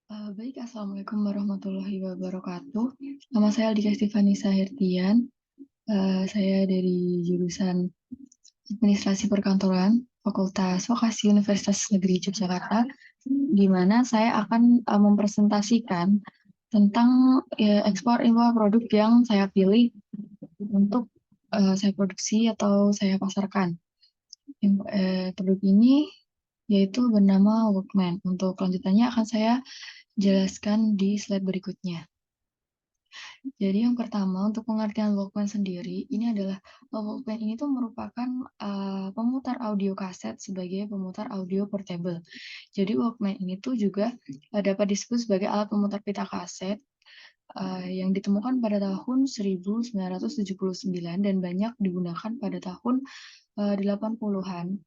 Baik, Assalamualaikum warahmatullahi wabarakatuh. Nama saya Aldika Stefanisa Hertian. Saya dari jurusan Administrasi Perkantoran, Fakultas Vokasi Universitas Negeri Yogyakarta, di mana saya akan mempresentasikan tentang ekspor impor produk yang saya pilih untuk saya produksi atau saya pasarkan. Produk ini yaitu bernama Walkman. Untuk kelanjutannya akan saya jelaskan di slide berikutnya. Jadi yang pertama untuk pengertian Walkman sendiri, ini adalah Walkman ini tuh merupakan pemutar audio kaset sebagai pemutar audio portable. Jadi Walkman ini tuh juga dapat disebut sebagai alat pemutar pita kaset yang ditemukan pada tahun 1979 dan banyak digunakan pada tahun 80-an.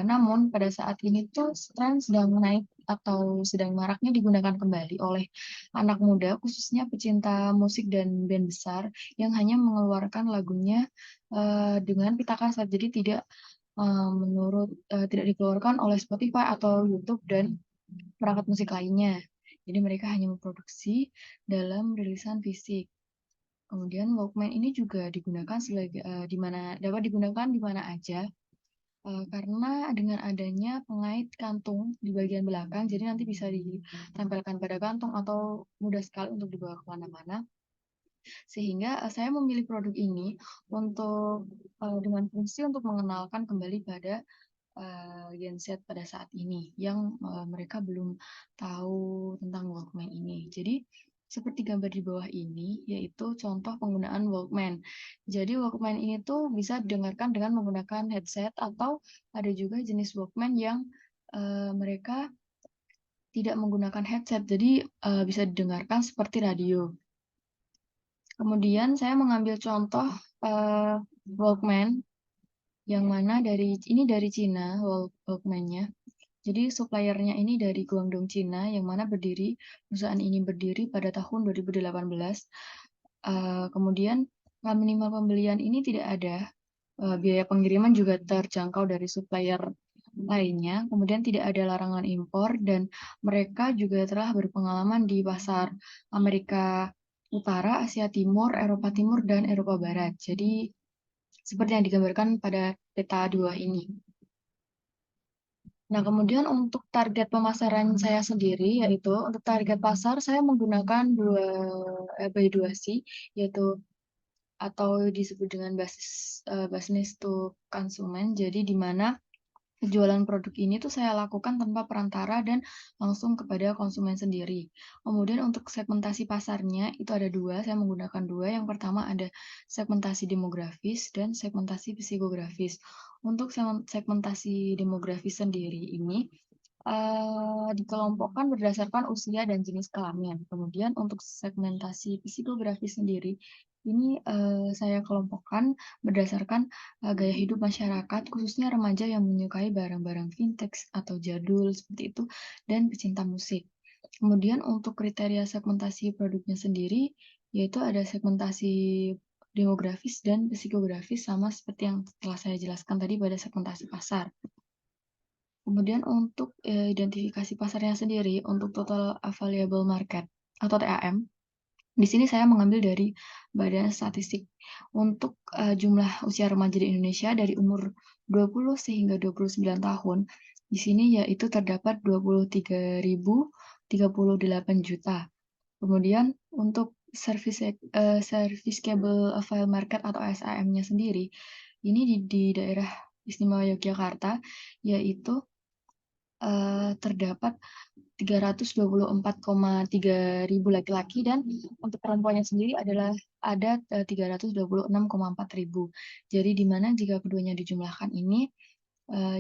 Namun pada saat ini tuh tren sedang naik atau sedang maraknya digunakan kembali oleh anak muda, khususnya pecinta musik dan band besar yang hanya mengeluarkan lagunya dengan pita kaset. Jadi tidak dikeluarkan oleh Spotify atau YouTube dan perangkat musik lainnya. Jadi mereka hanya memproduksi dalam rilisan fisik. Kemudian Walkman ini juga digunakan dapat digunakan di mana aja. Karena dengan adanya pengait kantung di bagian belakang, jadi nanti bisa ditempelkan pada kantung atau mudah sekali untuk dibawa kemana-mana. Sehingga saya memilih produk ini dengan fungsi untuk mengenalkan kembali pada Gen Z pada saat ini yang mereka belum tahu tentang Walkman ini. Jadi seperti gambar di bawah ini, yaitu contoh penggunaan Walkman. Jadi Walkman ini tuh bisa didengarkan dengan menggunakan headset atau ada juga jenis Walkman yang mereka tidak menggunakan headset, jadi bisa didengarkan seperti radio. Kemudian saya mengambil contoh Walkman yang mana ini dari Cina, Walkman-nya. Jadi suppliernya ini dari Guangdong, Cina, yang mana perusahaan ini berdiri pada tahun 2018. Kemudian minimal pembelian ini tidak ada, biaya pengiriman juga terjangkau dari supplier lainnya. Kemudian tidak ada larangan impor dan mereka juga telah berpengalaman di pasar Amerika Utara, Asia Timur, Eropa Timur, dan Eropa Barat. Jadi seperti yang digambarkan pada peta 2 ini. Nah, kemudian untuk target pemasaran saya sendiri, yaitu untuk target pasar, saya menggunakan B2C, yaitu atau disebut dengan business to consumer. Jadi, di mana penjualan produk ini tuh saya lakukan tanpa perantara dan langsung kepada konsumen sendiri. Kemudian untuk segmentasi pasarnya itu ada dua, saya menggunakan dua. Yang pertama ada segmentasi demografis dan segmentasi psikografis. Untuk segmentasi demografis sendiri ini dikelompokkan berdasarkan usia dan jenis kelamin. Kemudian untuk segmentasi psikografis sendiri ini saya kelompokkan berdasarkan gaya hidup masyarakat, khususnya remaja yang menyukai barang-barang vintage atau jadul seperti itu, dan pecinta musik. Kemudian untuk kriteria segmentasi produknya sendiri, yaitu ada segmentasi demografis dan psikografis sama seperti yang telah saya jelaskan tadi pada segmentasi pasar. Kemudian untuk identifikasi pasarnya sendiri, untuk total available market atau TAM, di sini saya mengambil dari Badan Statistik untuk jumlah usia remaja di Indonesia dari umur 20 sehingga 29 tahun. Di sini yaitu terdapat 23.038 juta. Kemudian untuk Serviceable Available Market atau SAM-nya sendiri, ini di daerah Istimewa Yogyakarta, yaitu terdapat 324,3 ribu laki-laki dan untuk perempuannya sendiri adalah ada 326,4 ribu. Jadi di mana jika keduanya dijumlahkan ini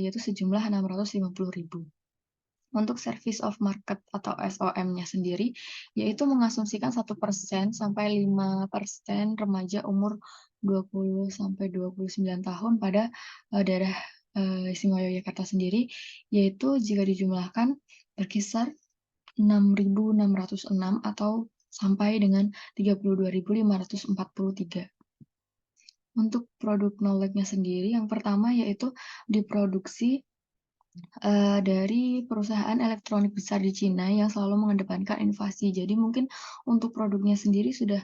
yaitu sejumlah 650 ribu. Untuk Service of Market atau SOM-nya sendiri yaitu mengasumsikan 1% sampai 5% remaja umur 20 sampai 29 tahun pada daerah Istimewa Yogyakarta sendiri, yaitu jika dijumlahkan berkisar 6.606 atau sampai dengan 32.543. Untuk produk knowledge-nya sendiri, yang pertama yaitu diproduksi Dari perusahaan elektronik besar di Cina yang selalu mengedepankan inovasi. Jadi mungkin untuk produknya sendiri sudah,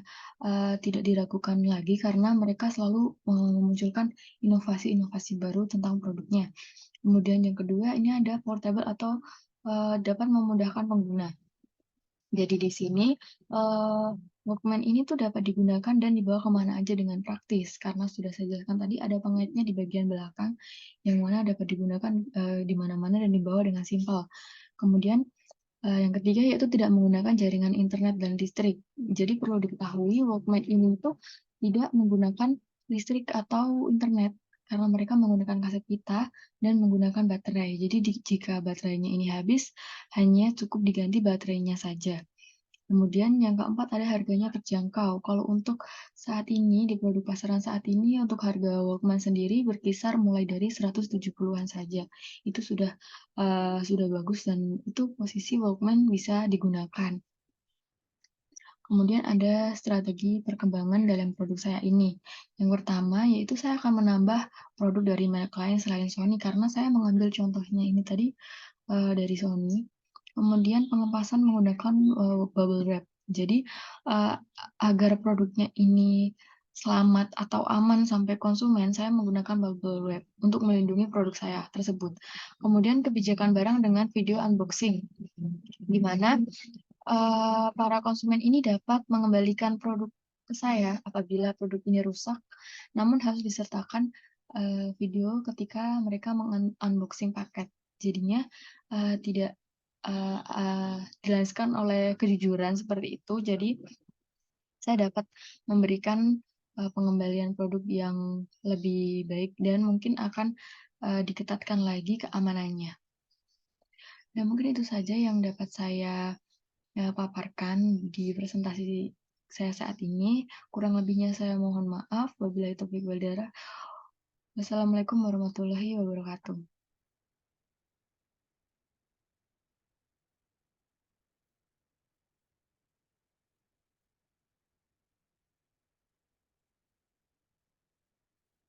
tidak diragukan lagi karena mereka selalu memunculkan inovasi-inovasi baru tentang produknya. Kemudian yang kedua ini ada portable atau, dapat memudahkan pengguna. Jadi di sini, eee, Walkman ini tuh dapat digunakan dan dibawa kemana aja dengan praktis, karena sudah saya jelaskan tadi ada pengaitnya di bagian belakang, yang mana dapat digunakan, di mana-mana dan dibawa dengan simpel. Kemudian, yang ketiga yaitu tidak menggunakan jaringan internet dan listrik. Jadi perlu diketahui Walkman ini tuh tidak menggunakan listrik atau internet, karena mereka menggunakan kaset pita dan menggunakan baterai. Jadi jika baterainya ini habis, hanya cukup diganti baterainya saja. Kemudian yang keempat ada harganya terjangkau. Kalau untuk saat ini, di produk pasaran saat ini, untuk harga Walkman sendiri berkisar mulai dari 170-an saja. Itu sudah bagus dan itu posisi Walkman bisa digunakan. Kemudian ada strategi perkembangan dalam produk saya ini. Yang pertama, yaitu saya akan menambah produk dari merek lain selain Sony, karena saya mengambil contohnya ini tadi, dari Sony. Kemudian pengepasan menggunakan, bubble wrap. Jadi, agar produknya ini selamat atau aman sampai konsumen, saya menggunakan bubble wrap untuk melindungi produk saya tersebut. Kemudian kebijakan barang dengan video unboxing, di mana, para konsumen ini dapat mengembalikan produk ke saya apabila produk ini rusak, namun harus disertakan, video ketika mereka unboxing paket. Jadinya, tidak, dilandaskan oleh kejujuran seperti itu, jadi saya dapat memberikan, pengembalian produk yang lebih baik dan mungkin akan, diketatkan lagi keamanannya. Dan mungkin itu saja yang dapat saya, paparkan di presentasi saya saat ini. Kurang lebihnya saya mohon maaf. Wabillahi taufiq wal hidayah. Wassalamualaikum warahmatullahi wabarakatuh.